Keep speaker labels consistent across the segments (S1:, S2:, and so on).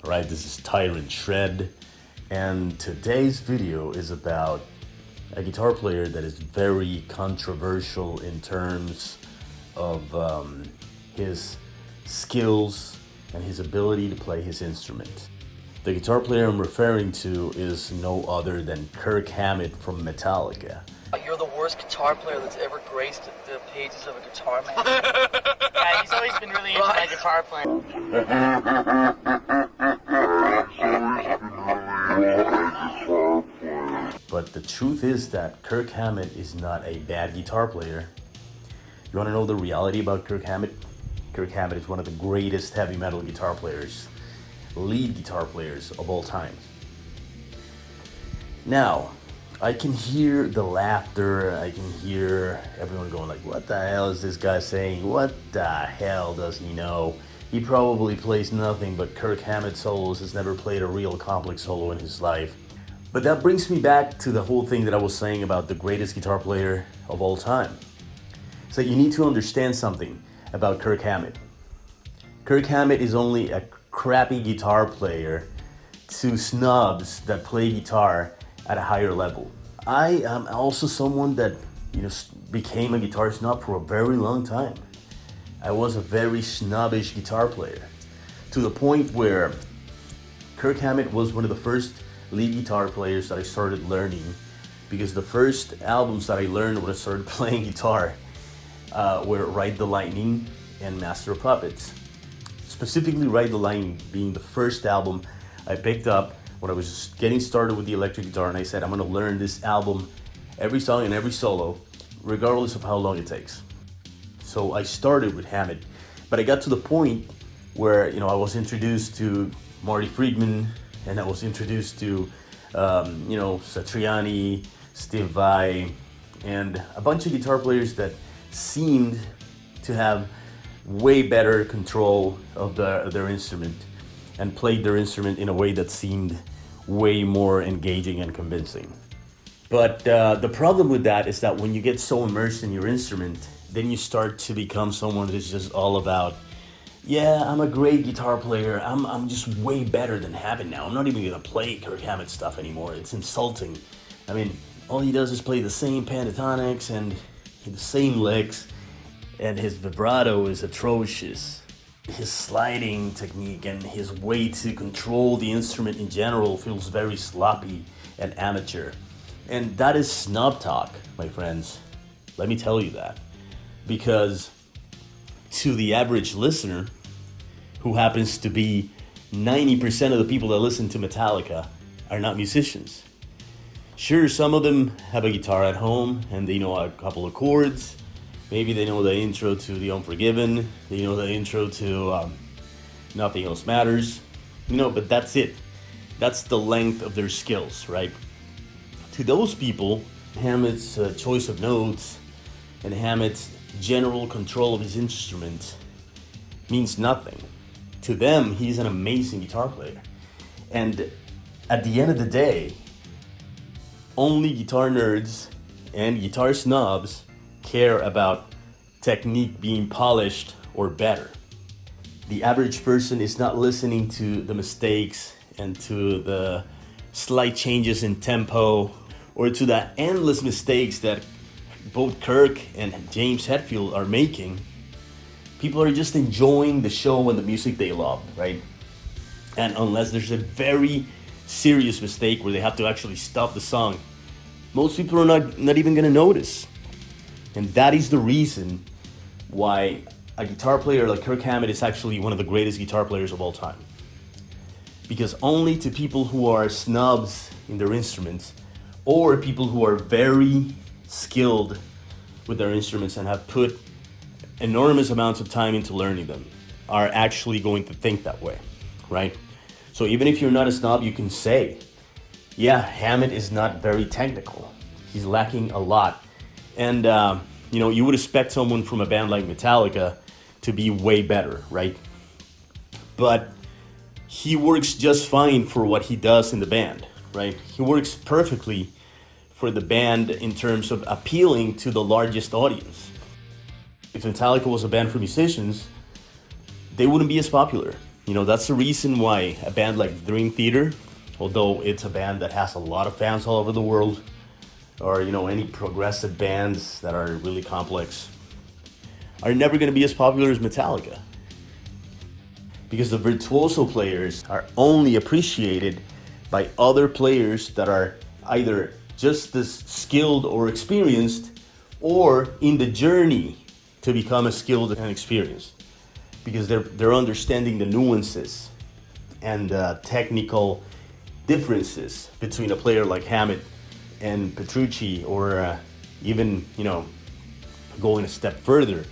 S1: Alright, this is Tyrant Shred, and today's video is about a guitar player that is very controversial in terms of his skills and his ability to play his instrument. The guitar player I'm referring to is no other than Kirk Hammett from Metallica.
S2: You're the worst guitar player that's ever graced the pages of a guitar magazine.
S3: Yeah, he's always been really into my guitar playing.
S1: But the truth is that Kirk Hammett is not a bad guitar player. You want to know the reality about Kirk Hammett? Kirk Hammett is one of the greatest heavy metal guitar players, lead guitar players of all time. Now, I can hear the laughter, I can hear everyone going like, what the hell is this guy saying? What the hell does he know? He probably plays nothing but Kirk Hammett solos, has never played a real complex solo in his life. But that brings me back to the whole thing that I was saying about the greatest guitar player of all time. So you need to understand something about Kirk Hammett. Kirk Hammett is only a crappy guitar player to snobs that play guitar at a higher level. I am also someone that, became a guitar snob for a very long time. I was a very snobbish guitar player to the point where Kirk Hammett was one of the first lead guitar players that I started learning, because the first albums that I learned when I started playing guitar were Ride the Lightning and Master of Puppets. Specifically Ride the Lightning being the first album I picked up when I was just getting started with the electric guitar, and I said, I'm gonna learn this album, every song and every solo, regardless of how long it takes. So I started with Hammett, but I got to the point where, I was introduced to Marty Friedman, and I was introduced to, Satriani, Steve Vai, and a bunch of guitar players that seemed to have way better control of their instrument and played their instrument in a way that seemed way more engaging and convincing. But the problem with that is that when you get so immersed in your instrument, then you start to become someone that is just all about, yeah, I'm a great guitar player, I'm just way better than Hammett now. I'm not even gonna play Kirk Hammett stuff anymore. It's insulting. I mean, all he does is play the same pentatonics and the same licks, and his vibrato is atrocious. His sliding technique and his way to control the instrument in general feels very sloppy and amateur. And that is snob talk, my friends. Let me tell you that. Because to the average listener, who happens to be 90% of the people that listen to Metallica, are not musicians. Sure, some of them have a guitar at home and they know a couple of chords. Maybe they know the intro to the Unforgiven, they know the intro to Nothing Else Matters, but that's it. That's the length of their skills, right? To those people, Hammett's choice of notes and Hammett's general control of his instrument means nothing. To them, he's an amazing guitar player. And at the end of the day, only guitar nerds and guitar snobs care about technique being polished or better. The average person is not listening to the mistakes and to the slight changes in tempo or to the endless mistakes that both Kirk and James Hetfield are making. People are just enjoying the show and the music they love, right? And unless there's a very serious mistake where they have to actually stop the song, most people are not even gonna notice. And that is the reason why a guitar player like Kirk Hammett is actually one of the greatest guitar players of all time. Because only to people who are snobs in their instruments, or people who are very skilled with their instruments and have put enormous amounts of time into learning them, are actually going to think that way, right? So even if you're not a snob, you can say, yeah, Hammett is not very technical. He's lacking a lot. And, you would expect someone from a band like Metallica to be way better, right? But he works just fine for what he does in the band, right? He works perfectly for the band in terms of appealing to the largest audience. If Metallica was a band for musicians, they wouldn't be as popular. You know, that's the reason why a band like Dream Theater, although it's a band that has a lot of fans all over the world, or, you know, any progressive bands that are really complex, are never going to be as popular as Metallica. Because the virtuoso players are only appreciated by other players that are either just as skilled or experienced, or in the journey to become as skilled and experienced. Because they're understanding the nuances and technical differences between a player like Hammett and Petrucci, or even, you know, going a step further,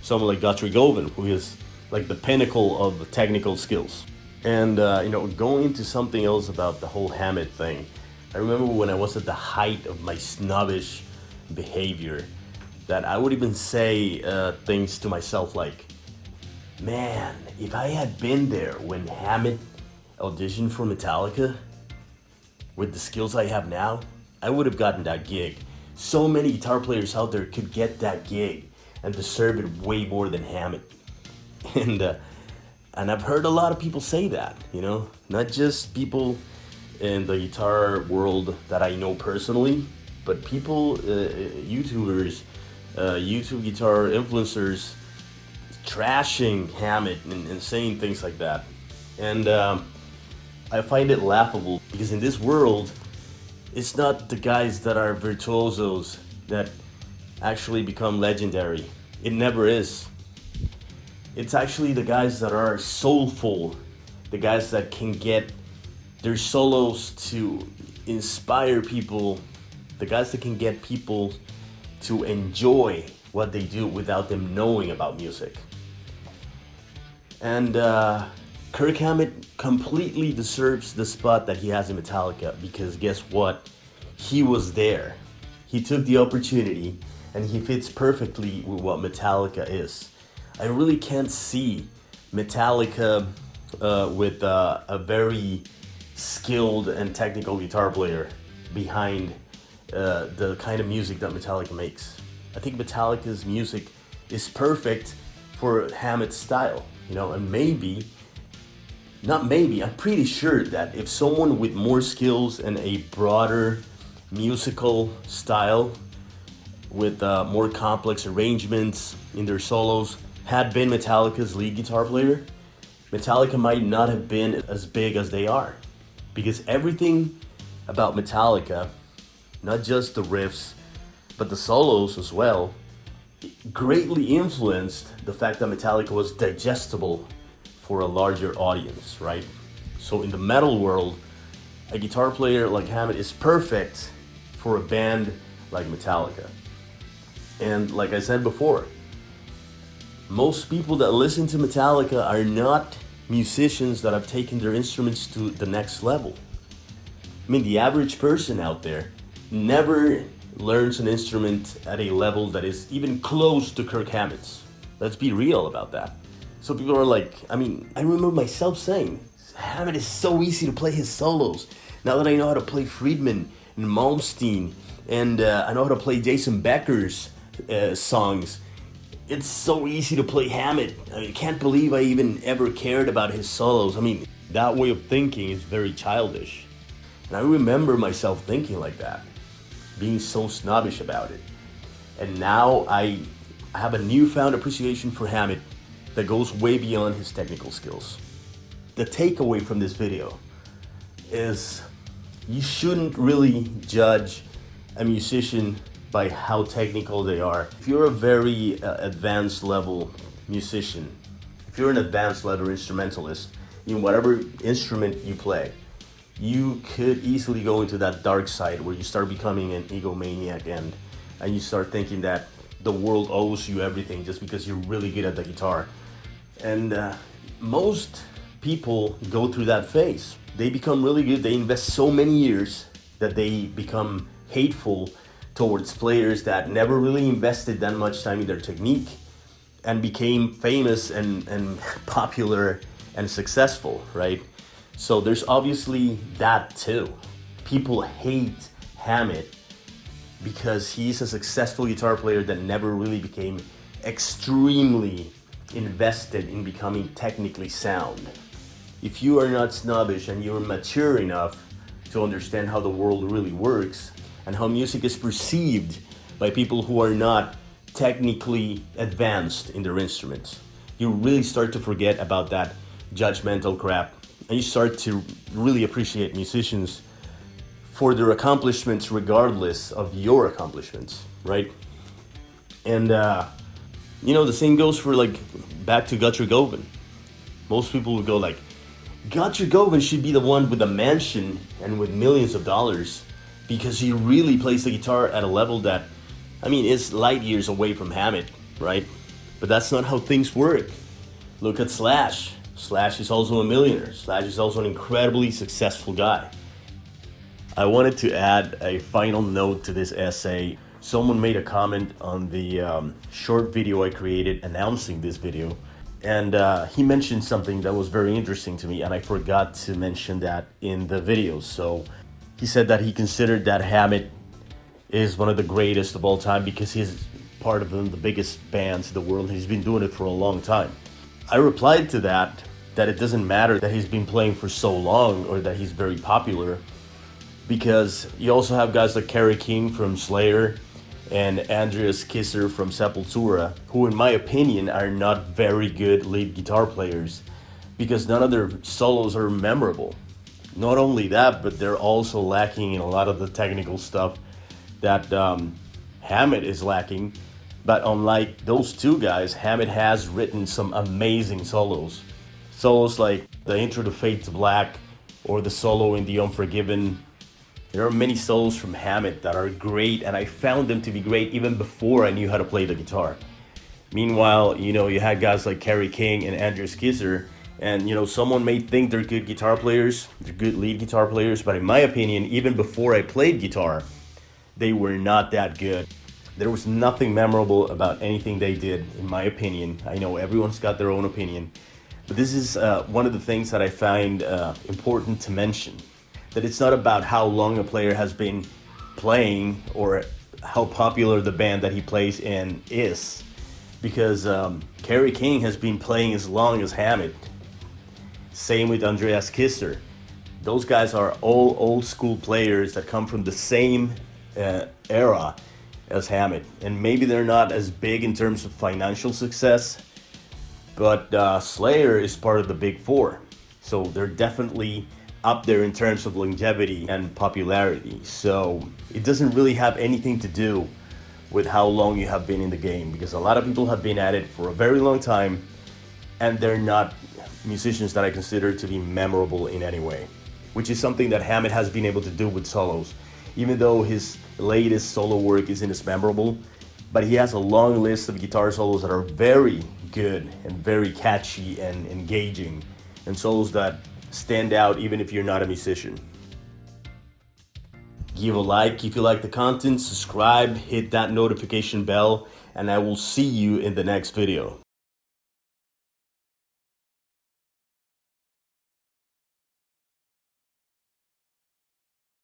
S1: someone like Guthrie Govan, who is like the pinnacle of the technical skills. And you know, going into something else about the whole Hammett thing, I remember when I was at the height of my snobbish behavior, that I would even say things to myself like, man, if I had been there when Hammett auditioned for Metallica, with the skills I have now, I would have gotten that gig. So many guitar players out there could get that gig and deserve it way more than Hammett. And I've heard a lot of people say that, you know, not just people in the guitar world that I know personally, but people, YouTubers, YouTube guitar influencers, trashing Hammett and saying things like that. And I find it laughable, because in this world, it's not the guys that are virtuosos that actually become legendary. It never is. It's actually the guys that are soulful, the guys that can get their solos to inspire people, the guys that can get people to enjoy what they do without them knowing about music. And Kirk Hammett completely deserves the spot that he has in Metallica, because guess what? He was there. He took the opportunity, and he fits perfectly with what Metallica is. I really can't see Metallica with a very skilled and technical guitar player behind the kind of music that Metallica makes. I think Metallica's music is perfect for Hammett's style, you know, and I'm pretty sure that if someone with more skills and a broader musical style, with more complex arrangements in their solos, had been Metallica's lead guitar player, Metallica might not have been as big as they are. Because everything about Metallica, not just the riffs, but the solos as well, greatly influenced the fact that Metallica was digestible for a larger audience, right? So in the metal world, a guitar player like Hammett is perfect for a band like Metallica. And like I said before, most people that listen to Metallica are not musicians that have taken their instruments to the next level. I mean, the average person out there never learns an instrument at a level that is even close to Kirk Hammett's. Let's be real about that. So people are like, I mean, I remember myself saying, Hammett is so easy to play his solos. Now that I know how to play Friedman and Malmsteen, and I know how to play Jason Becker's songs, it's so easy to play Hammett. I can't believe I even ever cared about his solos. I mean, that way of thinking is very childish. And I remember myself thinking like that, being so snobbish about it. And now I have a newfound appreciation for Hammett that goes way beyond his technical skills. The takeaway from this video is you shouldn't really judge a musician by how technical they are. If you're a very advanced level musician, if you're an advanced level instrumentalist in whatever instrument you play, you could easily go into that dark side where you start becoming an egomaniac and you start thinking that the world owes you everything just because you're really good at the guitar. And most people go through that phase. They become really good, they invest so many years that they become hateful towards players that never really invested that much time in their technique and became famous and popular and successful, right? So there's obviously that too. People hate Hammett because he's a successful guitar player that never really became extremely invested in becoming technically sound. if you are not snobbish and you're mature enough to understand how the world really works and how music is perceived by people who are not technically advanced in their instruments, you really start to forget about that judgmental crap, and you start to really appreciate musicians for their accomplishments regardless of your accomplishments, right? And the same goes for, like, back to Guthrie Govan. Most people would go like, Guthrie Govan should be the one with a mansion and with millions of dollars because he really plays the guitar at a level that, is light years away from Hammett, right? But that's not how things work. Look at Slash. Slash is also a millionaire. Slash is also an incredibly successful guy. I wanted to add a final note to this essay. Someone made a comment on the short video I created announcing this video, and he mentioned something that was very interesting to me, and I forgot to mention that in the video. So he said that he considered that Hammett is one of the greatest of all time because he's part of the biggest bands in the world. He's been doing it for a long time. I replied to that it doesn't matter that he's been playing for so long or that he's very popular, because you also have guys like Kerry King from Slayer and Andreas Kisser from Sepultura, who in my opinion are not very good lead guitar players because none of their solos are memorable. Not only that, but they're also lacking in a lot of the technical stuff that Hammett is lacking. But unlike those two guys, Hammett has written some amazing solos. Solos like the intro to Fade to Black or the solo in the Unforgiven. There are many solos from Hammett that are great, and I found them to be great even before I knew how to play the guitar. Meanwhile, you had guys like Kerry King and Andreas Kisser, and someone may think they're good guitar players, they're good lead guitar players, but in my opinion, even before I played guitar, they were not that good. There was nothing memorable about anything they did, in my opinion. I know everyone's got their own opinion, but this is one of the things that I find important to mention. That it's not about how long a player has been playing or how popular the band that he plays in is. Because Kerry King has been playing as long as Hammett. Same with Andreas Kisser. Those guys are all old school players that come from the same era as Hammett. And maybe they're not as big in terms of financial success, but Slayer is part of the big four. So they're definitely up there in terms of longevity and popularity. So it doesn't really have anything to do with how long you have been in the game, because a lot of people have been at it for a very long time and they're not musicians that I consider to be memorable in any way, which is something that Hammett has been able to do with solos. Even though his latest solo work isn't as memorable, but he has a long list of guitar solos that are very good and very catchy and engaging, and solos that stand out even if you're not a musician. Give a like if you like the content, subscribe, hit that notification bell, and I will see you in the next video.